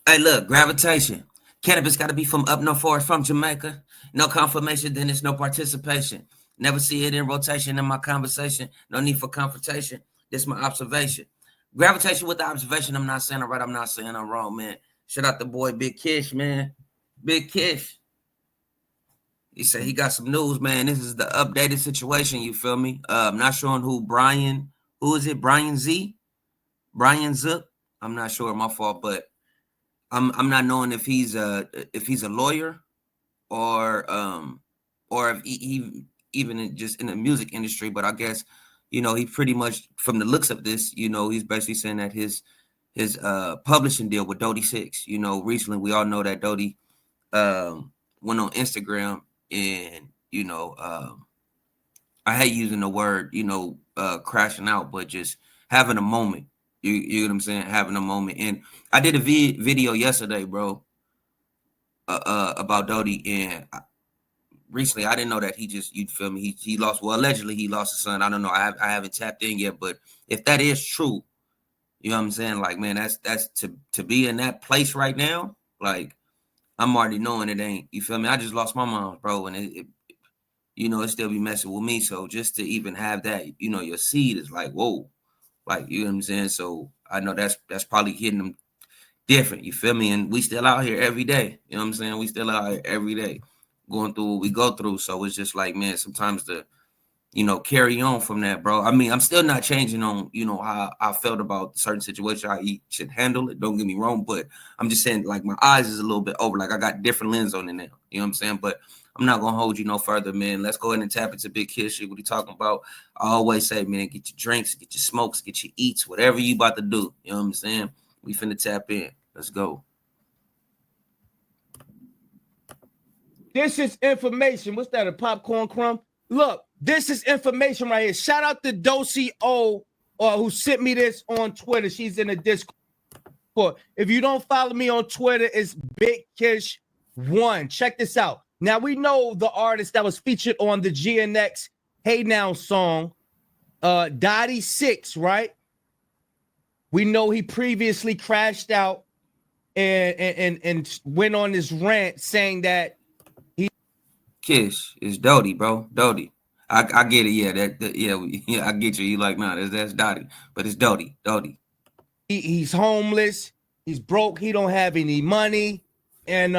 Hey, look, gravitation. Cannabis got to be from up north or from Jamaica. No confirmation, then it's no participation. Never see it in rotation in my conversation. No need for confrontation. This my observation. Gravitation with the observation. I'm not saying I'm right. I'm not saying I'm wrong, man. Shout out the boy BiggKish, man. BiggKish. He said he got some news, man. This is the updated situation. You feel me? I'm not sure who Brian. Who is it? Brian Z. Brian Zook. I'm not sure. My fault, but I'm not knowing if he's a lawyer or if he even just in the music industry. But I guess he pretty much, from the looks of this, he's basically saying that his publishing deal with Dody6. Recently we all know that Dody went on Instagram and I hate using the word crashing out, but just having a moment. You know what I'm saying? Having a moment. And I did a video yesterday, bro, about Dody, and recently I didn't know that you feel me? He lost. Well, allegedly he lost his son. I don't know. I haven't tapped in yet, but if that is true, you know what I'm saying? Like, man, that's to be in that place right now. Like, I'm already knowing it ain't. You feel me? I just lost my mom, bro, and it still be messing with me. So just to even have that, your seed is like, whoa. Like, you know what I'm saying? So I know that's probably hitting them different. You feel me? And we still out here every day. You know what I'm saying? We still out here every day going through what we go through. So it's just like, man, sometimes to, carry on from that, bro. I mean, I'm still not changing on, how I felt about certain situations, how he should handle it. Don't get me wrong, but I'm just saying, like, my eyes is a little bit over. Like, I got different lens on it now. You know what I'm saying? But I'm not gonna hold you no further, man. Let's go ahead and tap into BiggKish. What he talking about? I always say, man, get your drinks, get your smokes, get your eats, whatever you about to do. You know what I'm saying? We finna tap in. Let's go. This is information. What's that, a popcorn crumb? Look, this is information right here. Shout out to Dody6 who sent me this on Twitter. She's in the Discord. If you don't follow me on Twitter, it's BiggKish1. Check this out. Now, we know the artist that was featured on the GNX HeyNow song, Dody6, right? We know he previously crashed out and went on this rant saying that Kish is Dody, bro. Dody. I get it. Yeah, yeah, I get you. You like, nah, that's Dody, but it's Dody. Dody. He's homeless. He's broke. He don't have any money. And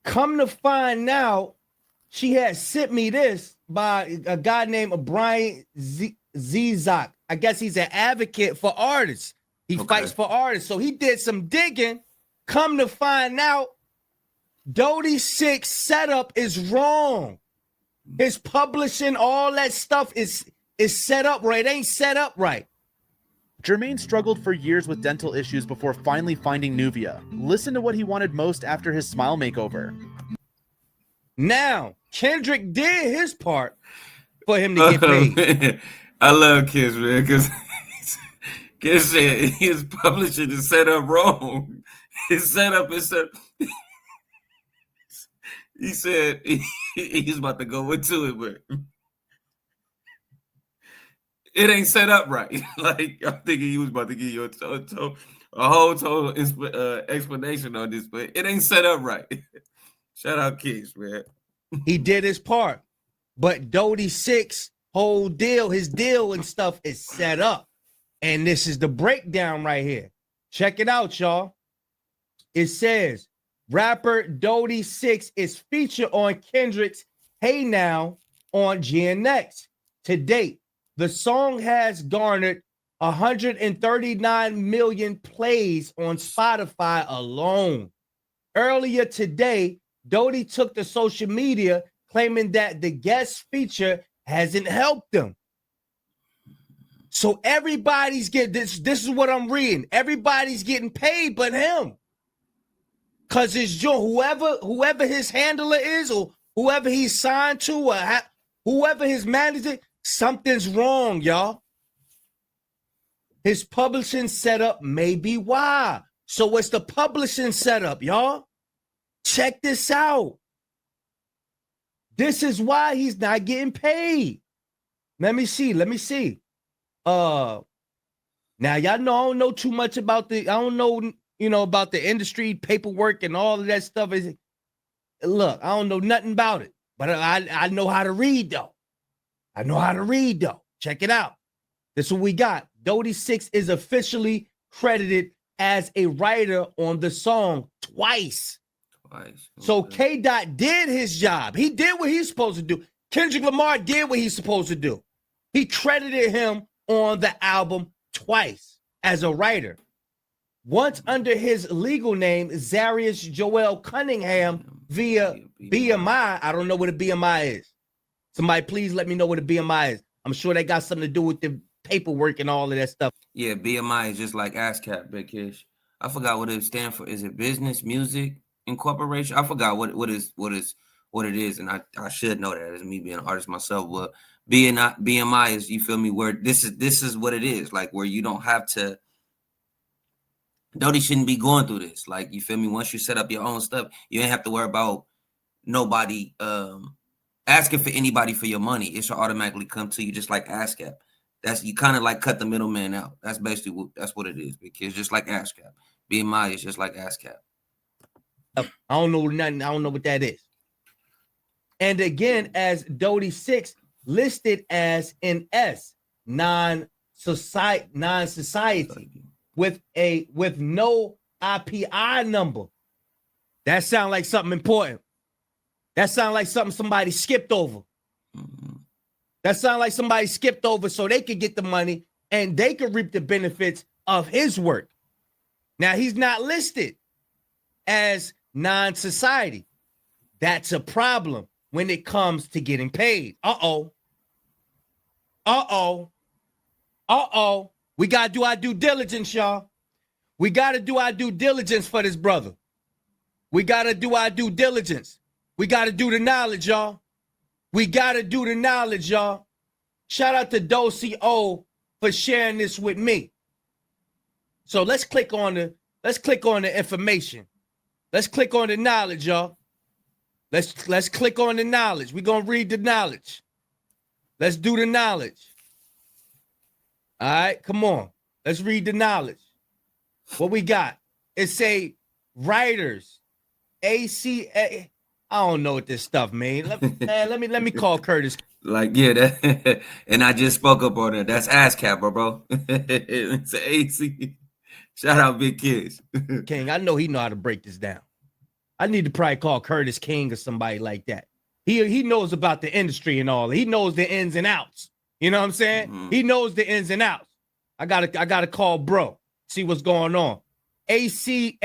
come to find out, she had sent me this by a guy named Brian Zizak. I guess he's an advocate for artists. He fights for artists. So he did some digging. Come to find out, Dody6 setup is wrong. His publishing, all that stuff is set up right. It ain't set up right. Jermaine struggled for years with dental issues before finally finding Nuvia. Listen to what he wanted most after his smile makeover. Now, Kendrick did his part for him to get paid. I love Kiss, man, because Kiss said his publishing is set up wrong. His setup is set. He said he's about to go into it, but it ain't set up right. Like, I'm thinking he was about to give you a whole total explanation on this, but it ain't set up right. Shout out Kiss, man. He did his part, but Dody6 whole deal, his deal and stuff is set up, and this is the breakdown right here. Check it out, y'all. It says rapper Dody6 is featured on Kendrick's HeyNow on GNX. To date, the song has garnered 139 million plays on Spotify alone. Earlier today, Dody took to social media claiming that the guest feature hasn't helped them. So everybody's getting this. This is what I'm reading. Everybody's getting paid but him. Because it's whoever his handler is, or whoever he's signed to, or whoever his manager, something's wrong, y'all. His publishing setup may be why. So what's the publishing setup, y'all? Check this out. This is why he's not getting paid. Let me see. Now Now, y'all know I don't know too much about I don't know, about the industry, paperwork, and all of that stuff. Look, I don't know nothing about it, but I know how to read, though. I know how to read, though. Check it out. This is what we got. Dody6 is officially credited as a writer on the song twice. So K-Dot did his job. He did what he's supposed to do. Kendrick Lamar did what he's supposed to do. He credited him on the album twice as a writer. Once under his legal name, Zarius Joel Cunningham, via BMI. I don't know what a BMI is. Somebody please let me know what a BMI is. I'm sure they got something to do with the paperwork and all of that stuff. Yeah, BMI is just like ASCAP, BiggKish. I forgot what it stands for. Is it Business Music Incorporation? I forgot what it is, and I should know that as me being an artist myself. But BMI is, you feel me, where this is what it is, like where you don't have to. Dody shouldn't be going through this. Like, you feel me? Once you set up your own stuff, you ain't have to worry about nobody asking for anybody for your money. It should automatically come to you, just like ASCAP. That's, you kind of like cut the middleman out. That's basically that's what it is, because just like ASCAP, BMI is just like ASCAP. I don't know nothing. I don't know what that is. And again, as Dody6 listed as an S, non-society, with no IPI number. That sounds like something important. That sounds like something somebody skipped over. Mm-hmm. That sounds like somebody skipped over so they could get the money and they could reap the benefits of his work. Now, he's not listed as non-society. That's a problem when it comes to getting paid. We got to do our due diligence, y'all. We got to do our due diligence for this brother. We got to do our due diligence. We got to do the knowledge, y'all. We got to do the knowledge, y'all. Shout out to Dody6 for sharing this with me. So let's click on the information. Let's click on the knowledge, y'all. Let's click on the knowledge. We're going to read the knowledge. Let's do the knowledge. All right, come on. Let's read the knowledge. What we got? It say writers, ACA. I don't know what this stuff means. Let me call Curtis. Like, yeah, that, and I just spoke up on it. That's ASCAP, bro. It's AC. Shout out BiggKish. King, I know he know how to break this down. I need to probably call Curtis King or somebody like that. He knows about the industry and all. He knows the ins and outs. You know what I'm saying? Mm-hmm. He knows the ins and outs. I gotta call bro. See what's going on. ASCAP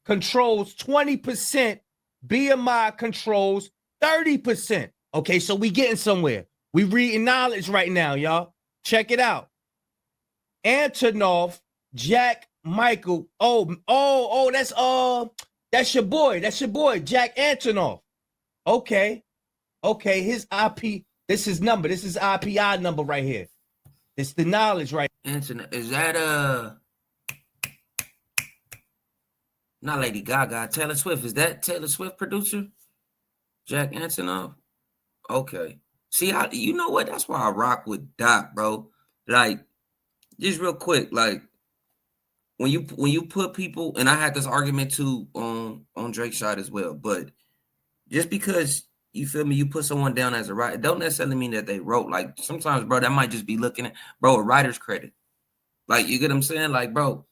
controls 20%. BMI controls 30%. Okay, so we getting somewhere. We reading knowledge right now, y'all. Check it out. Antonov, Jack Michael. Oh, that's your boy. That's your boy, Jack Antonov. Okay. His IP. This is number. This is IPI number right here. It's the knowledge, right? Antonov, is that not Lady Gaga, Taylor Swift? Is that Taylor Swift producer? Jack Antonov? Okay. See, you know what? That's why I rock with Doc, bro. Like, just real quick, like when you put people, and I had this argument too on Drake's side as well, but just because you feel me, you put someone down as a writer, don't necessarily mean that they wrote. Like, sometimes, bro, that might just be looking at, bro, a writer's credit. Like, you get what I'm saying? Like, bro,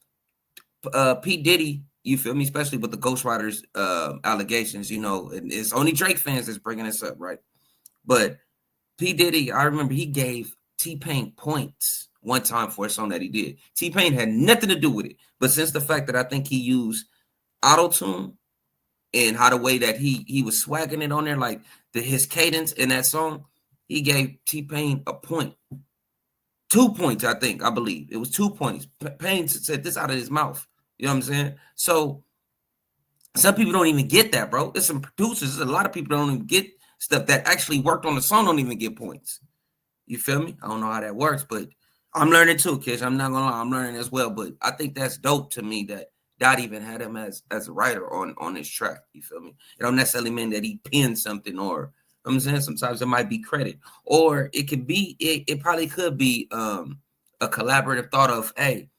P. Diddy, you feel me, especially with the ghostwriters allegations, you know, and it's only Drake fans that's bringing this up, right? But P. Diddy, I remember he gave T-Pain points one time for a song that he did. T-Pain had nothing to do with it, but since the fact that I think he used auto-tune and how the way that he was swagging it on there, like his cadence in that song, he gave T-Pain a point. 2 points, I believe. It was 2 points. Pain said this out of his mouth. You know what I'm saying? So some people don't even get that, bro. There's some producers, there's a lot of people that don't even get stuff that actually worked on the song, don't even get points. You feel me? I don't know how that works, but I'm learning too, Kish. I'm not gonna lie, I'm learning as well. But I think that's dope to me that Dot even had him as a writer on his track. You feel me? It don't necessarily mean that he penned something, or I'm saying sometimes it might be credit, or it could be it probably could be a collaborative thought of, hey,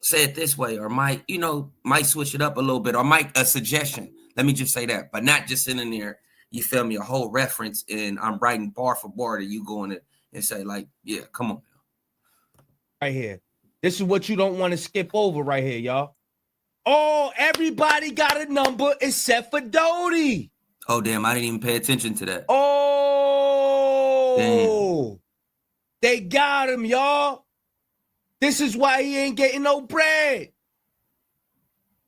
say it this way, or might switch it up a little bit, or might a suggestion. Let me just say that, but not just sitting there, you feel me, a whole reference, and I'm writing bar for bar that you going to and say like, yeah, come on. Right here. This is what you don't want to skip over right here, y'all. Oh, everybody got a number except for Dody. Oh, damn, I didn't even pay attention to that. Oh, damn. They got him, y'all. This is why he ain't getting no bread.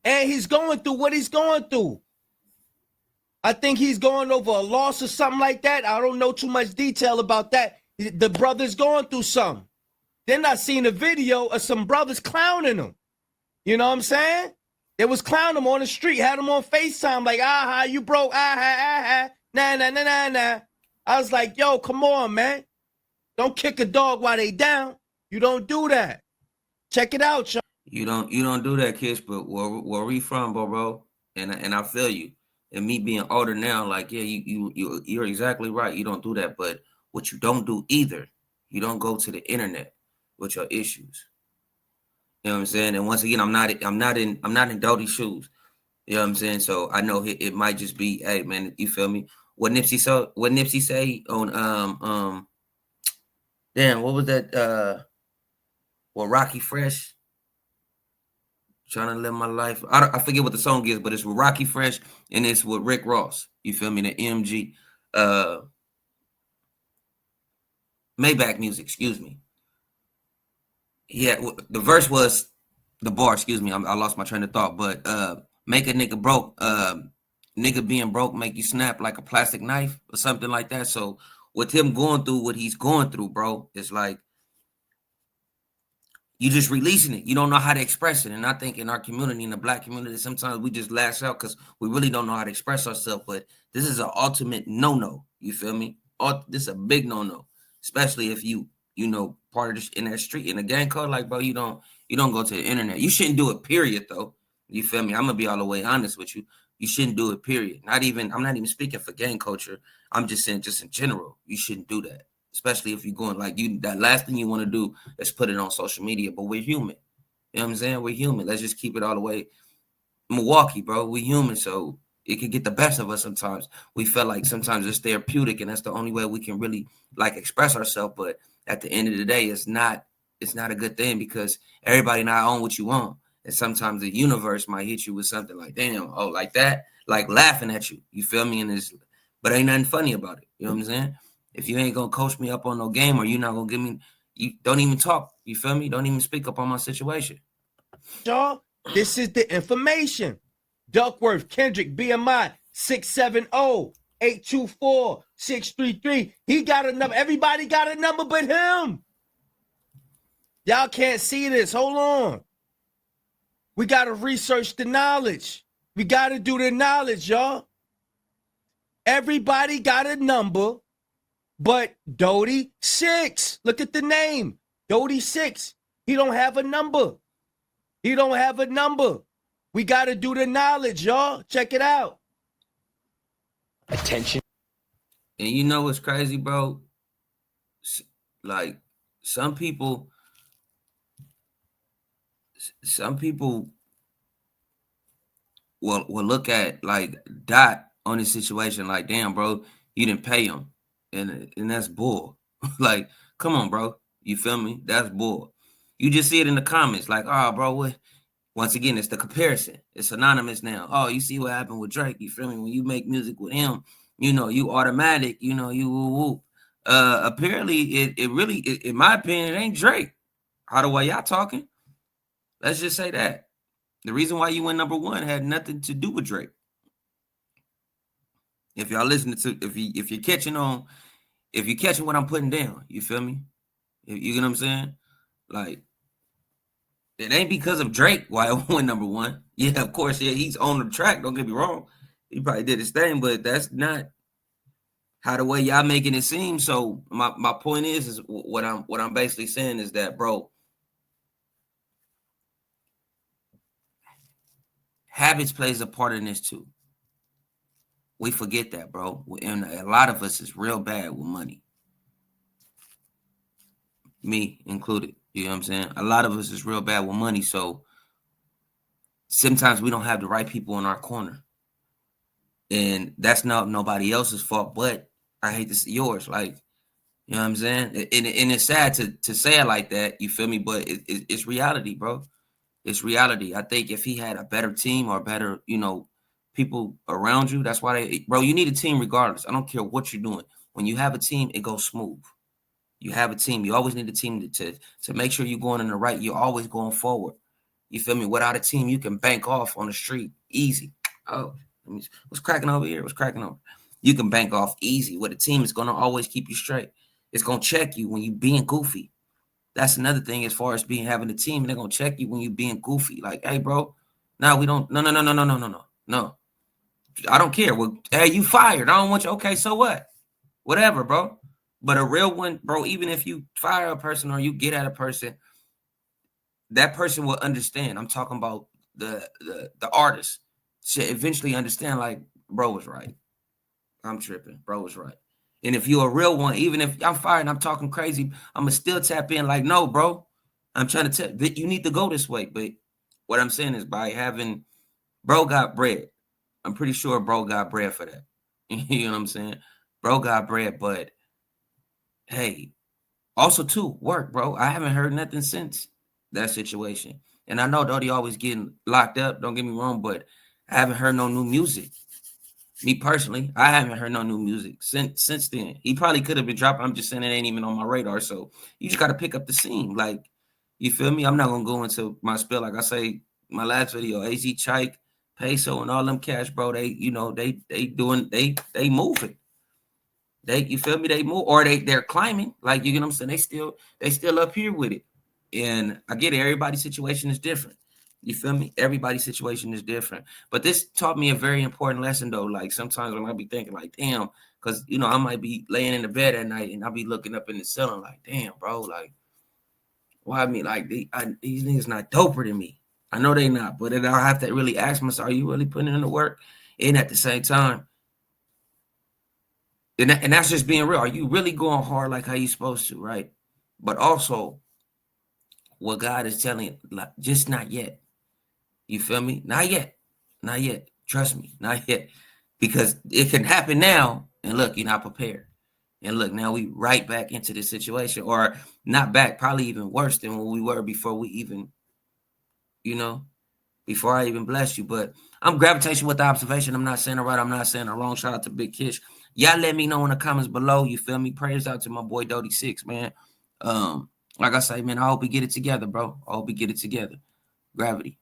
And he's going through what he's going through. I think he's going over a loss or something like that. I don't know too much detail about that. The brother's going through something. Then I seen a video of some brothers clowning him. You know what I'm saying? They was clowning him on the street, had him on FaceTime, like, aha, you broke, aha, nah. I was like, yo, come on, man. Don't kick a dog while they down. You don't do that. Check it out, y'all. You don't do that, Kish, but where we from, bro? And I feel you. And me being older now, like, yeah, you're exactly right. You don't do that. But what you don't do either, you don't go to the internet with your issues. You know what I'm saying? And once again, I'm not in Doty's shoes. You know what I'm saying? So I know it might just be, hey man, you feel me? What Nipsey say on damn, what was that? Well, Rocky Fresh. Trying to live my life. I forget what the song is, but it's with Rocky Fresh and it's with Rick Ross. You feel me? The MG Maybach Music, excuse me. Yeah, the verse was the bar, excuse me. I lost my train of thought, but make a nigga broke. Nigga being broke make you snap like a plastic knife or something like that. So with him going through what he's going through, bro, it's like you just releasing it. You don't know how to express it. And I think in our community, in the Black community, sometimes we just lash out because we really don't know how to express ourselves. But this is an ultimate no-no. You feel me? This is a big no-no, especially if you part of this in that street in a gang code. Like, bro, you don't go to the internet. You shouldn't do it, period, though. You feel me? I'm gonna be all the way honest with you. You shouldn't do it, period. I'm not even speaking for gang culture. I'm just saying, just in general, you shouldn't do that. Especially if you're going like that last thing you want to do is put it on social media. But we're human. You know what I'm saying? We're human. Let's just keep it all the way Milwaukee, bro. We human, so it can get the best of us sometimes. We feel like sometimes it's therapeutic, and that's the only way we can really like express ourselves. But at the end of the day, it's not a good thing because everybody not on what you want. And sometimes the universe might hit you with something like, damn, oh, like that, like laughing at you. You feel me? But ain't nothing funny about it. You know what I'm saying? If you ain't gonna coach me up on no game, or you're not gonna give me, you don't even talk. You feel me? Don't even speak up on my situation. Y'all, this is the information. Duckworth, Kendrick, BMI 670-824-633. He got a number. Everybody got a number but him. Y'all can't see this. Hold on. We gotta research the knowledge. We gotta do the knowledge, y'all. Everybody got a number. But Dody6, look at the name, Dody6. He don't have a number. He don't have a number. We got to do the knowledge, y'all. Check it out. Attention. And you know what's crazy, bro? Like some people will look at like Dot on this situation like, damn, bro, you didn't pay him. And that's bull. Like, come on, bro. You feel me? That's bull. You just see it in the comments, like, oh, bro, what? Once again, it's the comparison. It's anonymous now. Oh, you see what happened with Drake? You feel me? When you make music with him, you automatic. You woo. Apparently, it really, in my opinion, it ain't Drake. How the way y'all talking? Let's just say that the reason why you went #1 had nothing to do with Drake. If y'all listening to, if you're catching on. If you're catching what I'm putting down, you feel me? You get what I'm saying? Like, it ain't because of Drake why I went #1. Yeah, of course, yeah, he's on the track. Don't get me wrong. He probably did his thing, but that's not how the way y'all making it seem. So my point is what I'm basically saying is that, bro, habits plays a part in this too. We forget that, bro. And a lot of us is real bad with money. Me included. You know what I'm saying? A lot of us is real bad with money, so sometimes we don't have the right people in our corner. And that's not nobody else's fault, but I hate to see yours. Like, you know what I'm saying? And it's sad to say it like that, you feel me? But it's reality, bro. It's reality. I think if he had a better team or better, you know, people around you, that's why bro, you need a team regardless. I don't care what you're doing. When you have a team, it goes smooth. You have a team. You always need a team to make sure you're going in the right. You're always going forward. You feel me? Without a team, you can bank off on the street easy. Oh, what's cracking over here? What's cracking over? You can bank off easy. With a team, it's gonna always keep you straight. It's gonna check you when you being goofy. That's another thing as far as having a team, and they're gonna check you when you being goofy. Like, hey, bro, no, we don't. No. I don't care. Well, hey, you fired. I don't want you. Okay, so what? Whatever, bro. But a real one, bro, even if you fire a person or you get at a person, that person will understand. I'm talking about the artist should eventually understand, like, bro was right. I'm tripping. Bro was right. And if you're a real one, even if I'm fired and I'm talking crazy, I'm going to still tap in like, no, bro, I'm trying to tell that you need to go this way. But what I'm saying is by having bro got bread. I'm pretty sure bro got bread for that. You know what I'm saying? Bro got bread, but hey, also too, work, bro. I haven't heard nothing since that situation. And I know Dody always getting locked up. Don't get me wrong, but I haven't heard no new music. Me personally, I haven't heard no new music since then. He probably could have been dropping. I'm just saying it ain't even on my radar. So you just got to pick up the scene. Like, you feel me? I'm not gonna go into my spill. Like I say, my last video, AZ Chike, Peso, and all them cats, bro. They, you know, they moving. You feel me? They move, or they're climbing. Like, you get what I'm saying? They still up here with it. And I get it. Everybody's situation is different. You feel me? Everybody's situation is different. But this taught me a very important lesson, though. Like, sometimes I might be thinking, like, damn, because, you know, I might be laying in the bed at night and I'll be looking up in the ceiling, like, damn, bro, like, why me? Like, these niggas not doper than me. I know they not, but then I'll have to really ask myself, are you really putting in the work? And at the same time, and that's just being real. Are you really going hard like how you supposed to, right? But also, what God is telling you, like, just not yet. You feel me? Not yet. Not yet. Trust me, not yet. Because it can happen now, and look, you're not prepared. And look, now we right back into this situation, or not back, probably even worse than what we were before we even, you know, before I even blessed you. But I'm gravitating with the observation. I'm not saying it right. I'm not saying it wrong. Shout out to BiggKish. Y'all let me know in the comments below. You feel me? Prayers out to my boy Dody6, man. Like I say, man, I hope we get it together, bro. I hope we get it together. Gravity.